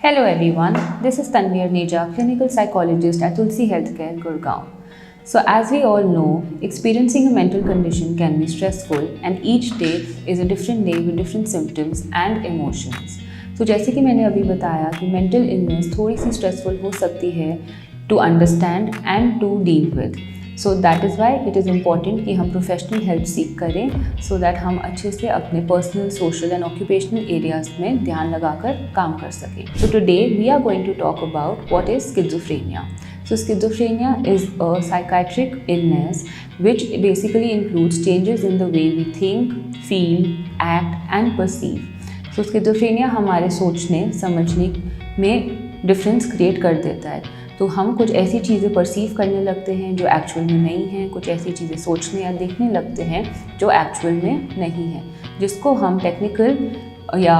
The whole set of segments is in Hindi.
Hello everyone, this is Tanvir Neja, clinical psychologist at Tulsi Healthcare, Gurgaon. So as we all know, experiencing a mental condition can be stressful and each day is a different day with different symptoms and emotions. So जैसे कि मैंने अभी बताया कि mental illness थोड़ी सी stressful हो सकती है to understand and to deal with. So that is why it is important कि हम professional help सीख करें so that हम अच्छे से अपने personal, social and occupational areas में ध्यान लगाकर काम कर सकें. So today we are going to talk about what is schizophrenia. So schizophrenia is a psychiatric illness which basically includes changes in the way we think, feel, act and perceive. So schizophrenia हमारे सोचने, समझने में डिफरेंस क्रिएट कर देता है. तो हम कुछ ऐसी चीज़ें परसीव करने लगते हैं जो एक्चुअल में नहीं हैं, कुछ ऐसी चीज़ें सोचने या देखने लगते हैं जो एक्चुअल में नहीं है, जिसको हम टेक्निकल या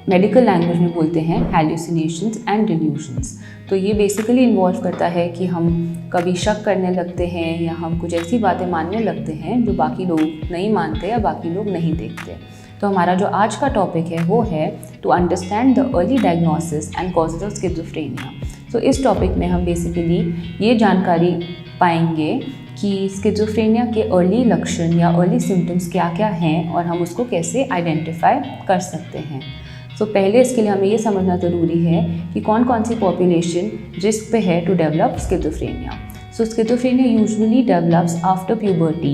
मेडिकल लैंग्वेज में बोलते हैं हैल्यूसिनेशंस एंड डिल्यूशंस. तो ये बेसिकली इन्वॉल्व करता है कि हम कभी शक करने लगते हैं या हम कुछ ऐसी बातें मानने लगते हैं जो बाकी लोग नहीं मानते या बाकी लोग नहीं देखते. तो हमारा जो आज का टॉपिक है वो है to understand the early diagnosis and causes of schizophrenia. तो इस टॉपिक में हम बेसिकली ये जानकारी पाएंगे कि स्किज़ोफ्रेनिया के अर्ली लक्षण या अर्ली सिम्टम्स क्या क्या हैं और हम उसको कैसे आइडेंटिफाई कर सकते हैं. तो पहले इसके लिए हमें ये समझना ज़रूरी है कि कौन कौन सी पॉपुलेशन रिस्क पे है to develop schizophrenia. So schizophrenia usually develops after puberty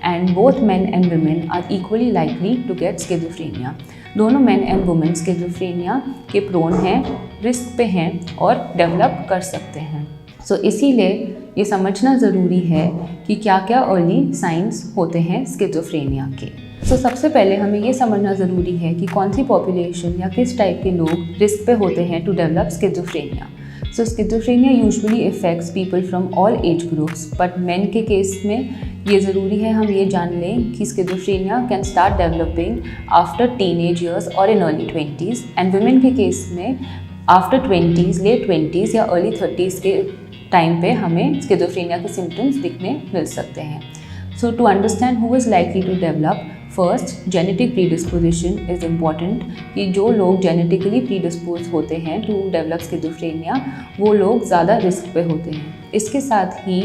and both men and women are equally likely to get schizophrenia. दोनों men and women schizophrenia के प्रोन हैं, रिस्क पे हैं और डेवलप कर सकते हैं. So इसीलिए ये समझना ज़रूरी है कि क्या क्या अर्ली साइंस होते हैं स्किज़ोफ्रेनिया के. तो सबसे पहले हमें ये समझना ज़रूरी है कि कौन सी पॉपुलेशन या किस टाइप के लोग रिस्क पे होते हैं to develop schizophrenia. So schizophrenia usually affects people from all age groups, but men के केस में ये ज़रूरी है हम ये जान लें कि schizophrenia can start developing after teenage years or in early 20s and women के केस में after 20s, late 20s या early 30s के टाइम पे हमें schizophrenia के symptoms दिखने मिल सकते हैं. So to understand who is likely to develop, first genetic predisposition is important कि जो लोग जेनेटिकली प्रीडिस्पोज होते हैं टू डेवलप स्किज़ोफ्रेनिया वो लोग ज़्यादा रिस्क पे होते हैं. इसके साथ ही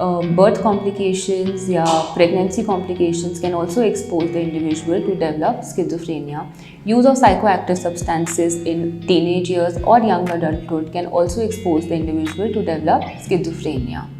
बर्थ कॉम्प्लिकेशंस या pregnancy complications can also expose the individual to develop schizophrenia. Use of psychoactive substances in teenage years और young adulthood can also expose the individual to develop schizophrenia.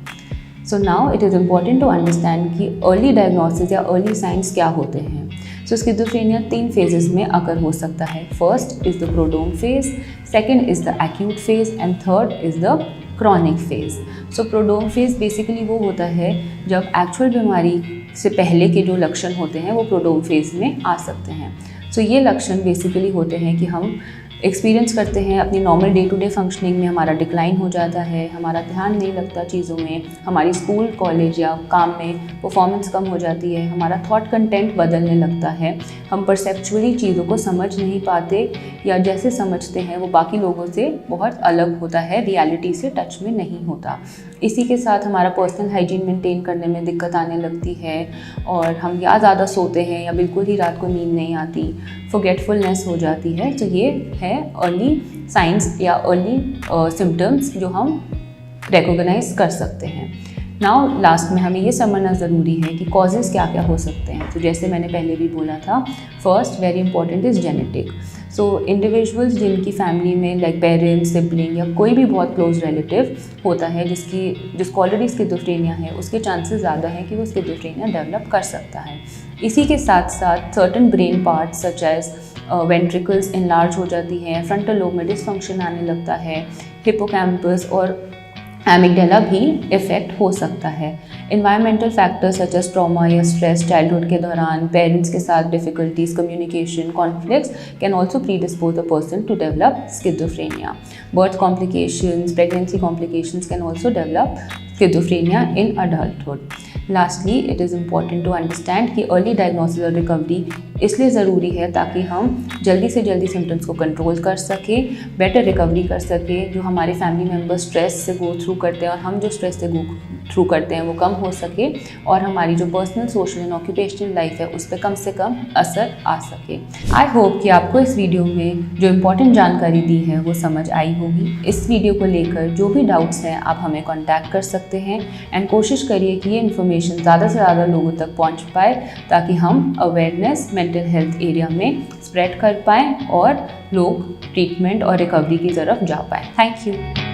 So now it is important to understand कि early diagnosis या early signs क्या होते हैं. So schizophrenia 3 phases में अकर हो सकता है. First is the prodrome phase, second is the acute phase and third is the chronic phase. So prodrome phase basically वो होता है जब actual बीमारी से पहले के जो लक्षण होते हैं वो prodrome phase में आ सकते हैं. So ये लक्षण बेसिकली होते हैं कि हम एक्सपीरियंस करते हैं अपनी normal day to day functioning में हमारा डिक्लाइन हो जाता है, हमारा ध्यान नहीं लगता चीज़ों में, हमारी स्कूल कॉलेज या काम में परफॉर्मेंस कम हो जाती है, हमारा थॉट कंटेंट बदलने लगता है, हम परसेप्चुअली चीज़ों को समझ नहीं पाते या जैसे समझते हैं वो बाकी लोगों से बहुत अलग होता है, रियलिटी से टच में नहीं होता. इसी के साथ हमारा पर्सनल हाइजीन मेंटेन करने में दिक्कत आने लगती है और हम या ज़्यादा सोते हैं या बिल्कुल ही रात को नींद नहीं आती, फॉरगेटफुलनेस हो जाती है. तो ये है अर्ली साइंस या अर्ली सिम्टम्स जो हम रिकॉग्नाइज कर सकते हैं. नाउ लास्ट में हमें ये समझना ज़रूरी है कि कॉजेज़ क्या क्या हो सकते हैं. तो जैसे मैंने पहले भी बोला था, first very important is genetic. So individuals जिनकी फैमिली में लाइक पेरेंट्स, सिबलिंग या कोई भी बहुत क्लोज रिलेटिव होता है जिसको ऑलरेडी स्किज़ोफ्रेनिया है, उसके चांसेस ज़्यादा हैं कि वो स्किज़ोफ्रेनिया डेवलप कर सकता है. इसी के साथ साथ certain brain parts such as ventricles enlarge हो जाती हैं, फ्रंटल लोब में डिसफंक्शन आने लगता है, हिपोकैम्पस और एमिगडाला भी इफ़ेक्ट हो सकता है. Environmental factors such as trauma या स्ट्रेस चाइल्डहुड के दौरान, पेरेंट्स के साथ difficulties, communication, conflicts can also predispose a person to develop schizophrenia. Birth complications, pregnancy complications can also develop schizophrenia in adulthood. Lastly, it is important to understand कि अर्ली डायग्नोसिस और रिकवरी इसलिए ज़रूरी है ताकि हम जल्दी से जल्दी सिम्टम्स को कंट्रोल कर सकें, बेटर रिकवरी कर सकें, जो हमारे फैमिली मेम्बर स्ट्रेस से गो थ्रू करते हैं और हम जो स्ट्रेस से गो थ्रू करते हैं वो कम हो सके, और हमारी जो personal, social and occupational life है उस पर कम से कम असर आ सके। आई होप कि आपको इस वीडियो में जो इम्पोर्टेंट जानकारी दी है वो समझ आई होगी। इस वीडियो को लेकर जो भी डाउट्स हैं आप हमें कॉन्टैक्ट कर सकते हैं, एंड कोशिश करिए कि ये इन्फॉर्मेशन ज़्यादा से ज़्यादा लोगों तक पहुँच पाए ताकि हम अवेयरनेस मेंटल हेल्थ एरिया में स्प्रेड कर पाएँ और लोग ट्रीटमेंट और रिकवरी की तरफ जा पाएँ। Thank you.